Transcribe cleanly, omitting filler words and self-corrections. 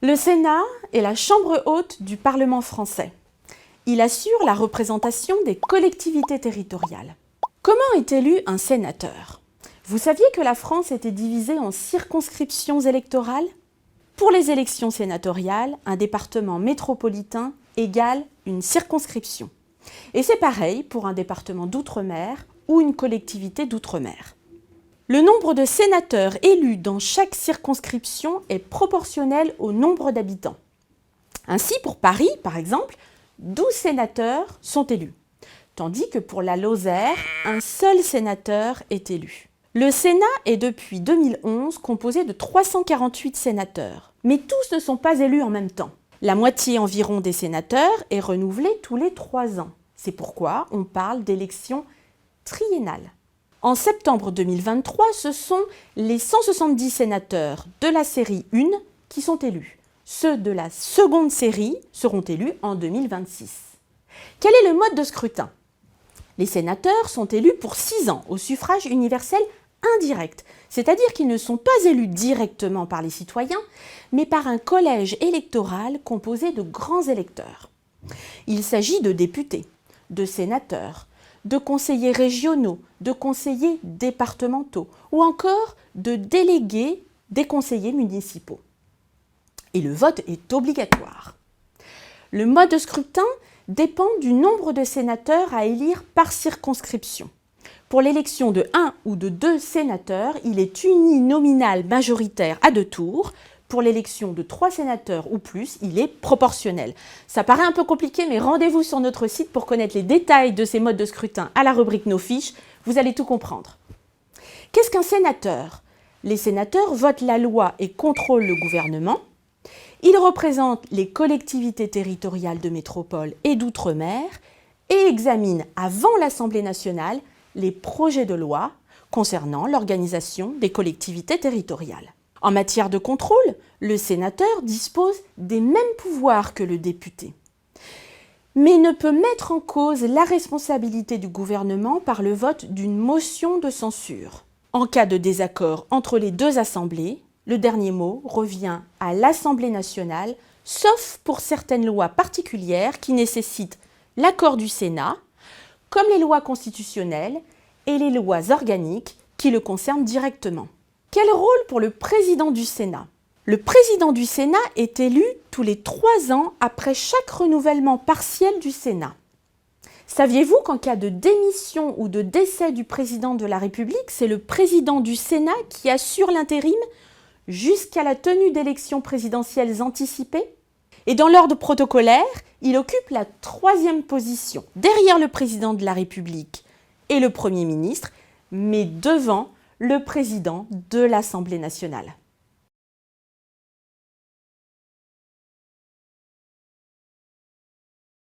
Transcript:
Le Sénat est la chambre haute du Parlement français. Il assure la représentation des collectivités territoriales. Comment est élu un sénateur? Vous saviez que la France était divisée en circonscriptions électorales? Pour les élections sénatoriales, un département métropolitain égale une circonscription. Et c'est pareil pour un département d'outre-mer ou une collectivité d'outre-mer. Le nombre de sénateurs élus dans chaque circonscription est proportionnel au nombre d'habitants. Ainsi, pour Paris, par exemple, 12 sénateurs sont élus, tandis que pour la Lozère, un seul sénateur est élu. Le Sénat est depuis 2011 composé de 348 sénateurs, mais tous ne sont pas élus en même temps. La moitié environ des sénateurs est renouvelée tous les 3 ans. C'est pourquoi on parle d'élections triennales. En septembre 2023, ce sont les 170 sénateurs de la série 1 qui sont élus. Ceux de la seconde série seront élus en 2026. Quel est le mode de scrutin? Les sénateurs sont élus pour 6 ans au suffrage universel indirect, c'est-à-dire qu'ils ne sont pas élus directement par les citoyens, mais par un collège électoral composé de grands électeurs. Il s'agit de députés, de sénateurs, de conseillers régionaux, de conseillers départementaux ou encore de délégués des conseillers municipaux. Et le vote est obligatoire. Le mode de scrutin dépend du nombre de sénateurs à élire par circonscription. Pour l'élection de 1 ou de 2 sénateurs, il est uninominal majoritaire à 2 tours. Pour l'élection de 3 sénateurs ou plus, il est proportionnel. Ça paraît un peu compliqué, mais rendez-vous sur notre site pour connaître les détails de ces modes de scrutin à la rubrique Nos fiches. Vous allez tout comprendre. Qu'est-ce qu'un sénateur? Les sénateurs votent la loi et contrôlent le gouvernement. Ils représentent les collectivités territoriales de métropole et d'outre-mer et examinent avant l'Assemblée nationale les projets de loi concernant l'organisation des collectivités territoriales. En matière de contrôle, le sénateur dispose des mêmes pouvoirs que le député, mais ne peut mettre en cause la responsabilité du gouvernement par le vote d'une motion de censure. En cas de désaccord entre les deux assemblées, le dernier mot revient à l'Assemblée nationale, sauf pour certaines lois particulières qui nécessitent l'accord du Sénat, comme les lois constitutionnelles et les lois organiques qui le concernent directement. Quel rôle pour le président du Sénat? Le président du Sénat est élu tous les 3 ans après chaque renouvellement partiel du Sénat. Saviez-vous qu'en cas de démission ou de décès du président de la République, c'est le président du Sénat qui assure l'intérim jusqu'à la tenue d'élections présidentielles anticipées? Et dans l'ordre protocolaire, il occupe la 3e position, derrière le président de la République et le Premier ministre, mais devant le président de l'Assemblée nationale.